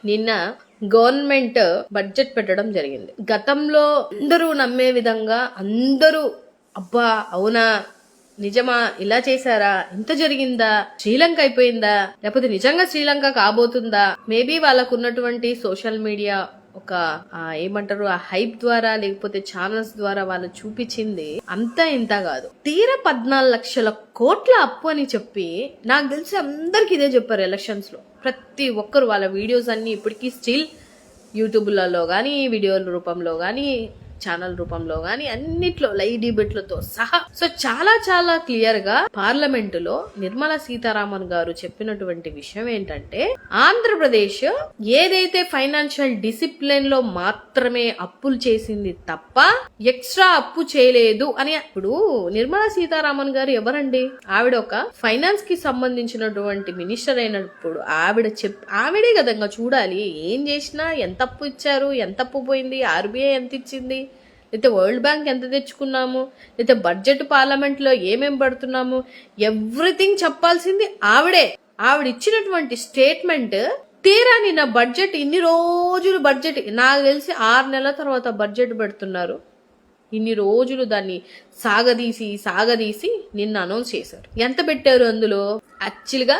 నిన్న government budget పెట్టడం జరిగింది. గతంలో అందరూ నమ్మే విధంగా అందరూ అబ్బా అవునా నిజమా ఇలా చేశారా ఇంత జరిగిందా శ్రీలంక అయిపోయిందా లేకపోతే నిజంగా శ్రీలంక కాబోతుందా మేబీ వాళ్ళకు ఉన్నటువంటి సోషల్ మీడియా ఒక ఏమంటారు ఆ హైప్ ద్వారా లేకపోతే ఛానల్స్ ద్వారా వాళ్ళు చూపించింది అంతా ఇంత కాదు. తీరా 14 లక్షల కోట్ల అప్పు అని చెప్పి నాకు తెలిసి అందరికి ఇదే చెప్పారు ఎలక్షన్స్ లో. ప్రతి ఒక్కరు వాళ్ళ వీడియోస్ అన్ని ఇప్పటికీ స్టిల్ యూట్యూబ్లలో కానీ వీడియోల రూపంలో కానీ ఛానల్ రూపంలో గానీ అన్నిట్లో లైవ్ డిబేట్లతో సహా. సో చాలా చాలా క్లియర్ గా పార్లమెంట్ లో నిర్మలా సీతారామన్ గారు చెప్పినటువంటి విషయం ఏంటంటే ఆంధ్రప్రదేశ్ ఏదైతే ఫైనాన్షియల్ డిసిప్లిన్ లో మాత్రమే అప్పులు చేసింది తప్ప ఎక్స్ట్రా అప్పు చేయలేదు అని. ఇప్పుడు నిర్మలా సీతారామన్ గారు ఎవరండి? ఆవిడ ఒక ఫైనాన్స్ కి సంబంధించినటువంటి మినిస్టర్ అయినప్పుడు ఆవిడే కదా చూడాలి ఏం చేసినా ఎంత అప్పు ఇచ్చారు ఎంత అప్పు పోయింది ఆర్బీఐ ఎంత ఇచ్చింది లేకపోతే వరల్డ్ బ్యాంక్ ఎంత తెచ్చుకున్నాము లేకపోతే బడ్జెట్ పార్లమెంట్ లో ఏమేం పడుతున్నాము ఎవ్రీథింగ్ చెప్పాల్సింది ఆవిడే. ఆవిడ ఇచ్చినటువంటి స్టేట్మెంట్ తీరా నిన్న బడ్జెట్ ఇన్ని రోజులు బడ్జెట్ నాకు తెలిసి 6 నెలల తర్వాత బడ్జెట్ పెడుతున్నారు. ఇన్ని రోజులు దాన్ని సాగదీసి నిన్న అనౌన్స్ చేశారు. ఎంత పెట్టారు అందులో? యాక్చువల్గా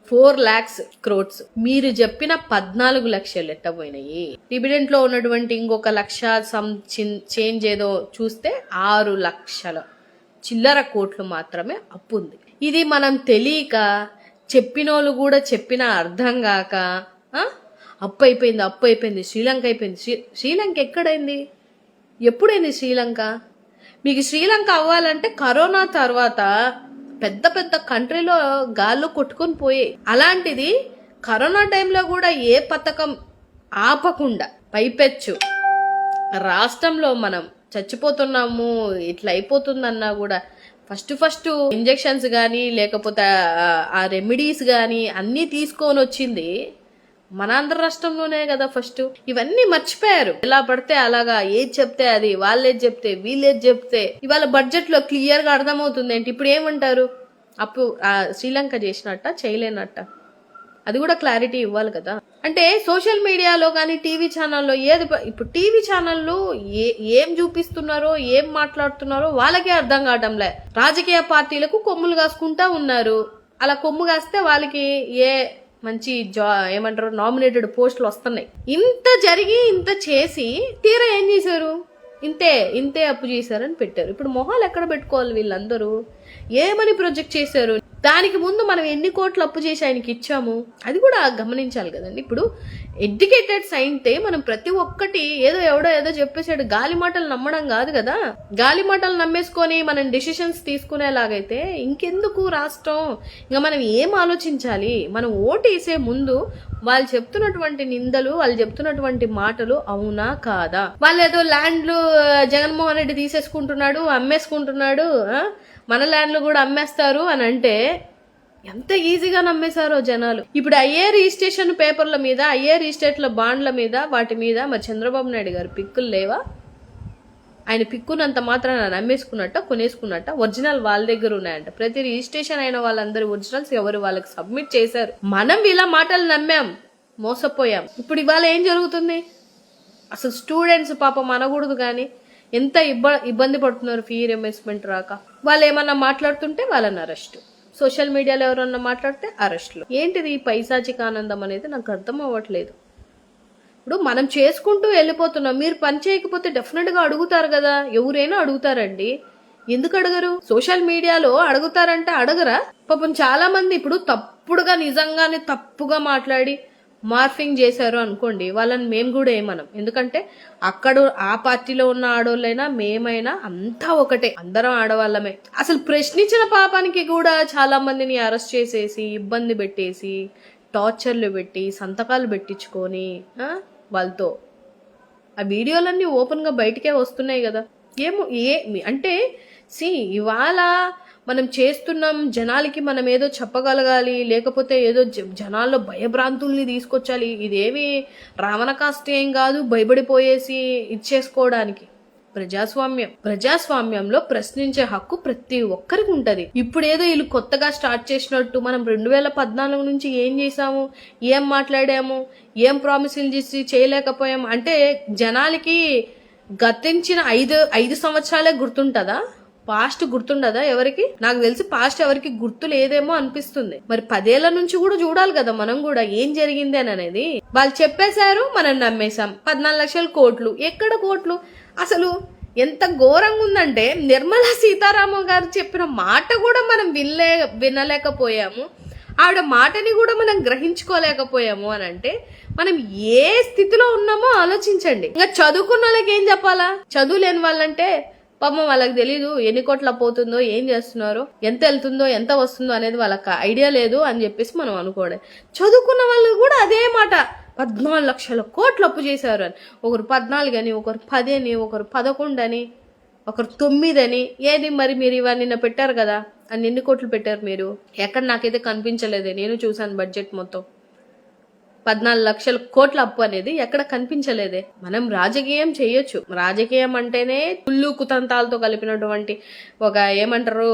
4 lakhs crores. మీరు చెప్పిన 14 లక్షలు ఎట్టపోయినాయి. డివిడెంట్ లో ఉన్నటువంటి ఇంకొక 1 లక్ష చేంజ్ ఏదో చూస్తే 6 లక్షల చిల్లర కోట్లు మాత్రమే అప్పు ఉంది. ఇది మనం తెలియక చెప్పినోళ్ళు కూడా చెప్పినా అర్థం కాక అప్పు అయిపోయింది శ్రీలంక అయిపోయింది. శ్రీలంక ఎక్కడైంది? ఎప్పుడైంది శ్రీలంక? మీకు శ్రీలంక అవ్వాలంటే కరోనా తర్వాత పెద్ద పెద్ద కంట్రీలో గాల్లో కొట్టుకొని పోయే అలాంటిది కరోనా టైంలో కూడా ఏ పథకం ఆపకుండా పైపెచ్చు రాష్ట్రంలో మనం చచ్చిపోతున్నాము ఇట్లా అయిపోతుందన్నా కూడా ఫస్ట్ ఇంజెక్షన్స్ కానీ లేకపోతే ఆ రెమెడీస్ కానీ అన్నీ తీసుకొని వచ్చింది మన ఆంధ్ర రాష్ట్రంలోనే కదా ఫస్ట్. ఇవన్నీ మర్చిపోయారు. ఎలా పడితే అలాగా ఏది చెప్తే అది వాళ్ళేది చెప్తే వీళ్ళేది చెప్తే ఇవాళ బడ్జెట్ లో క్లియర్ గా అర్థమవుతుంది ఏంటి. ఇప్పుడు ఏమంటారు? అప్పు శ్రీలంక చేసినట్ట చేయలేనట్ట అది కూడా క్లారిటీ ఇవ్వాలి కదా. అంటే సోషల్ మీడియాలో కానీ టీవీ ఛానల్లో ఏది ఇప్పుడు టీవీ ఛానళ్ళు ఏం చూపిస్తున్నారో ఏం మాట్లాడుతున్నారో వాళ్ళకే అర్థం కావటంలే. రాజకీయ పార్టీలకు కొమ్ములు కాసుకుంటా ఉన్నారు. అలా కొమ్ము కాస్తే వాళ్ళకి మంచి ఏమంటారు నామినేటెడ్ పోస్టులు వస్తున్నాయి. ఇంత జరిగి ఇంత చేసి తీరా ఏం చేశారు? ఇంతే అప్పు చేశారని పెట్టారు. ఇప్పుడు మొహాలు ఎక్కడ పెట్టుకోవాలి వీళ్ళందరూ? ఏమని ప్రొజెక్ట్ చేశారు? దానికి ముందు మనం ఎన్ని కోట్లు అప్పు చేసి ఆయనకి ఇచ్చాము అది కూడా గమనించాలి కదండి. ఇప్పుడు ఎడ్యుకేటెడ్స్ అయితే మనం ప్రతి ఒక్కటి ఏదో చెప్పేసాడు గాలి మాటలు నమ్మడం కాదు కదా. గాలి మాటలు నమ్మేసుకొని మనం డెసిషన్స్ తీసుకునేలాగైతే ఇంకెందుకు రాష్ట్రం? ఇంకా మనం ఏం ఆలోచించాలి? మనం ఓటు వేసే ముందు వాళ్ళు చెప్తున్నటువంటి నిందలు వాళ్ళు చెప్తున్నటువంటి మాటలు అవునా కాదా? వాళ్ళు ఏదో ల్యాండ్లు జగన్మోహన్ రెడ్డి తీసేసుకుంటున్నాడు అమ్మేసుకుంటున్నాడు మన ల్యాండ్లు కూడా అమ్మేస్తారు అని అంటే ఎంత ఈజీగా నమ్మేశారో జనాలు. ఇప్పుడు అయ్యే రిజిస్ట్రేషన్ పేపర్ల మీద అయ్యే రిజిస్ట్రేట్ల బాండ్ల మీద వాటి మీద మరి చంద్రబాబు నాయుడు గారు పిక్కులు లేవా? ఆయన పిక్కునంత మాత్రాన నమ్మేసుకున్నట్ట కొనేసుకున్నట్ట ఒరిజినల్ వాళ్ళ దగ్గర ఉన్నాయంట. ప్రతి రిజిస్ట్రేషన్ అయిన వాళ్ళందరి ఒరిజినల్స్ ఎవరు వాళ్ళకి సబ్మిట్ చేశారు. మనం వీళ్ళ మాటలు నమ్మాం మోసపోయాం. ఇప్పుడు ఇవాళ ఏం జరుగుతుంది? అసలు స్టూడెంట్స్ పాపం అనకూడదు కానీ ఎంత ఇబ్బంది పడుతున్నారు ఫీ రియంబర్స్మెంట్ రాక. వాళ్ళు ఏమన్నా మాట్లాడుతుంటే వాళ్ళని అరెస్ట్, సోషల్ మీడియాలో ఎవరన్నా మాట్లాడితే అరెస్టులు. ఏంటిది ఈ పైశాచిక ఆనందం అనేది నాకు అర్థం అవ్వట్లేదు. ఇప్పుడు మనం చేసుకుంటూ వెళ్ళిపోతున్నాం. మీరు పని చేయకపోతే డెఫినెట్ గా అడుగుతారు కదా. ఎవరైనా అడుగుతారండి, ఎందుకు అడగరు? సోషల్ మీడియాలో అడుగుతారంటే అడగరా? పాపం చాలా మంది ఇప్పుడు తప్పుడుగా నిజంగానే తప్పుగా మాట్లాడి మార్ఫింగ్ చేశారు అనుకోండి, వాళ్ళని మేము కూడా ఏమనం. ఎందుకంటే అక్కడ ఆ పార్టీలో ఉన్న ఆడోళ్ళైనా మేమైనా అంతా ఒకటే, అందరం ఆడవాళ్ళమే. అసలు ప్రశ్నించిన పాపానికి కూడా చాలా మందిని అరెస్ట్ చేసేసి ఇబ్బంది పెట్టేసి టార్చర్లు పెట్టి సంతకాలు పెట్టించుకొని వాళ్ళతో ఆ వీడియోలన్నీ ఓపెన్ గా బయటకే వస్తున్నాయి కదా. అంటే ఇవాళ మనం చేస్తున్నాం జనాలకి మనం ఏదో చెప్పగలగాలి లేకపోతే ఏదో జనాల్లో భయభ్రాంతుల్ని తీసుకొచ్చాలి. ఇదేమి రావణ కాస్ట్ ఏం కాదు భయపడిపోయేసి ఇచ్చేసుకోవడానికి. ప్రజాస్వామ్యంలో ప్రశ్నించే హక్కు ప్రతి ఒక్కరికి ఉంటది. ఇప్పుడు ఏదో వీళ్ళు కొత్తగా స్టార్ట్ చేసినట్టు మనం 2014 నుంచి ఏం చేసాము, ఏం మాట్లాడాము, ఏం ప్రామిసులు చేసి చేయలేకపోయాము అంటే జనాలకి గతించిన 5 సంవత్సరాలే గుర్తుంటదా? పాస్ట్ గుర్తుండదా ఎవరికి? నాకు తెలిసి పాస్ట్ ఎవరికి గుర్తు లేదేమో అనిపిస్తుంది. మరి 10 ఏళ్ల నుంచి కూడా చూడాలి కదా మనం కూడా ఏం జరిగింది అని అనేది. వాళ్ళు చెప్పేశారు, మనం నమ్మేశాం. 14 లక్షల కోట్లు. ఎక్కడ కోట్లు? అసలు ఎంత ఘోరంగా ఉందంటే నిర్మలా సీతారామన్ గారు చెప్పిన మాట కూడా మనం వినలేకపోయాము. ఆవిడ మాటని కూడా మనం గ్రహించుకోలేకపోయాము అని అంటే మనం ఏ స్థితిలో ఉన్నామో ఆలోచించండి. ఇంకా చదువుకున్న వాళ్ళకి ఏం చెప్పాలా? చదువు లేని వాళ్ళంటే పాపం వాళ్ళకి తెలీదు ఎన్ని కోట్ల పోతుందో, ఏం చేస్తున్నారో, ఎంత వెళ్తుందో, ఎంత వస్తుందో అనేది వాళ్ళకి ఐడియా లేదు అని చెప్పేసి మనం అనుకోవడం. చదువుకున్న వాళ్ళు కూడా అదే మాట, 14 లక్షల కోట్లు అప్పు చేశారు అని. ఒకరు 14 అని, ఒకరు 10 అని, ఒకరు 11 అని, ఒకరు 9 అని. ఏది మరి మీరు ఇవన్నీ నిన్న పెట్టారు కదా, అన్ని ఎన్ని కోట్లు పెట్టారు మీరు? ఎక్కడ నాకైతే కనిపించలేదే. నేను చూసాను బడ్జెట్ మొత్తం. 14 లక్షల కోట్ల అప్పు అనేది ఎక్కడ కనిపించలేదే. మనం రాజకీయం చేయొచ్చు. రాజకీయం అంటేనే కుళ్ళు కుతంతాలతో కలిపినటువంటి ఒక ఏమంటారు,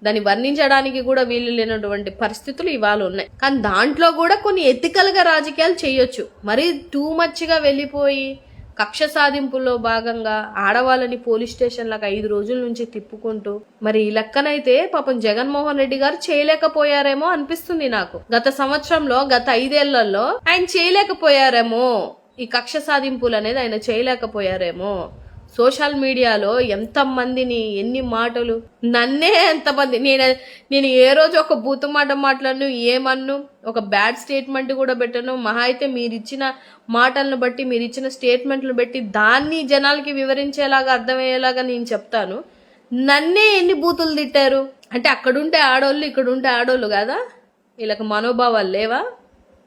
దాన్ని వర్ణించడానికి కూడా వీలు లేనటువంటి పరిస్థితులు ఇవాళ ఉన్నాయి. కానీ దాంట్లో కూడా కొన్ని ఎథికల్ గా రాజకీయాలు చేయొచ్చు. మరి టూ మచ్ గా వెళ్ళిపోయి కక్ష సాధింపుల్లో భాగంగా ఆడవాళ్ళని పోలీస్ స్టేషన్లకు 5 రోజుల నుంచి తిప్పుకుంటూ మరి ఈ లెక్కనైతే పాపం జగన్మోహన్ రెడ్డి గారు చేయలేకపోయారేమో అనిపిస్తుంది నాకు. గత సంవత్సరంలో, గత 5 ఏళ్లలో ఆయన చేయలేకపోయారేమో. ఈ కక్ష సాధింపులు అనేది ఆయన చేయలేకపోయారేమో. సోషల్ మీడియాలో ఎంతమందిని, ఎన్ని మాటలు, నన్నే ఎంతమంది, నేను ఏ రోజు ఒక బూతు మాట మాట్లాడను, ఏమన్ను, ఒక బ్యాడ్ స్టేట్మెంట్ కూడా పెట్టను. మహా అయితే మీరు ఇచ్చిన మాటలను బట్టి, మీరు ఇచ్చిన స్టేట్మెంట్లను బట్టి దాన్ని జనాలకి వివరించేలాగా, అర్థమయ్యేలాగా నేను చెప్తాను. నన్నే ఎన్ని బూతులు తిట్టారు అంటే అక్కడుంటే ఆడోళ్ళు, ఇక్కడుంటే ఆడోళ్ళు కదా, వీళ్ళకి మనోభావాలు లేవా?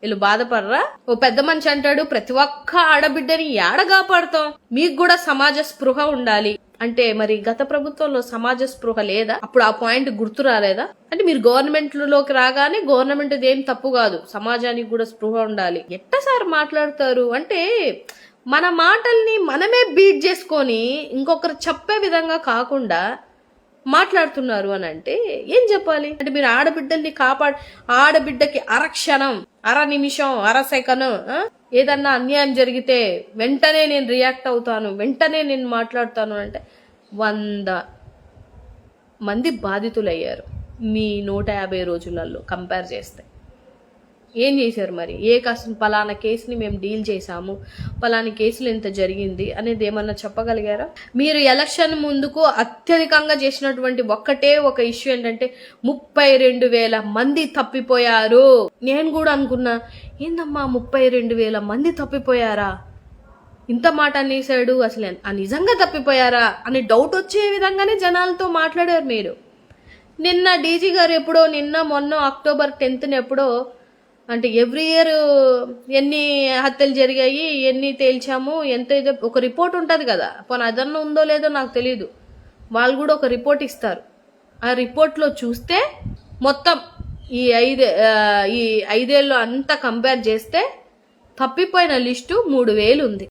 వీళ్ళు బాధపడరా? ఓ పెద్ద మనిషి అంటాడు, ప్రతి ఒక్క ఆడబిడ్డని ఏడ కాపాడుతాం, మీకు కూడా సమాజ స్పృహ ఉండాలి అంటే మరి గత ప్రభుత్వంలో సమాజ స్పృహ లేదా? అప్పుడు ఆ పాయింట్ గుర్తు రాలేదా? అంటే మీరు గవర్నమెంట్ లోకి రాగానే గవర్నమెంట్ ఏం తప్పు కాదు, సమాజానికి కూడా స్పృహ ఉండాలి. ఎట్టసారి మాట్లాడతారు అంటే మన మాటల్ని మనమే బీట్ చేసుకొని ఇంకొకరు చెప్పే విధంగా కాకుండా మాట్లాడుతున్నారు అని అంటే ఏం చెప్పాలి? అంటే మీరు ఆడబిడ్డల్ని ఆడబిడ్డకి అరక్షణం, అర నిమిషం, అర సెకను ఏదన్నా అన్యాయం జరిగితే వెంటనే నేను రియాక్ట్ అవుతాను, వెంటనే నేను మాట్లాడతాను అంటే 100 మంది బాధితులయ్యారు మీ 150 రోజులలో కంపేర్ చేస్తే. ఏం చేశారు మరి? పలానా కేసుని మేము డీల్ చేశాము, పలానా కేసులు ఎంత జరిగింది అనేది ఏమన్నా చెప్పగలిగారా? మీరు ఎలక్షన్ ముందుకు అత్యధికంగా చేసినటువంటి ఒక్కటే ఒక ఇష్యూ ఏంటంటే 32,000 మంది తప్పిపోయారు. నేను కూడా అనుకున్నా, ఏందమ్మా 32,000 మంది తప్పిపోయారా, ఇంత మాట అనేసాడు, అసలు నిజంగా తప్పిపోయారా అని డౌట్ వచ్చే విధంగానే జనాలతో మాట్లాడారు మీరు. నిన్న డీజీ గారు ఎప్పుడో, మొన్న అక్టోబర్ 10th ఎప్పుడో, అంటే ఎవ్రీ ఇయర్ ఎన్ని హత్యలు జరిగాయి, ఎన్ని తేల్చాము, ఎంత ఒక రిపోర్ట్ ఉంటుంది కదా, పోనీ అదన్నా ఉందో లేదో నాకు తెలీదు. వాళ్ళు కూడా ఒక రిపోర్ట్ ఇస్తారు. ఆ రిపోర్ట్లో చూస్తే మొత్తం ఈ 5 ఏళ్ళు అంతా కంపేర్ చేస్తే తప్పిపోయిన లిస్టు 3,000 ఉంది.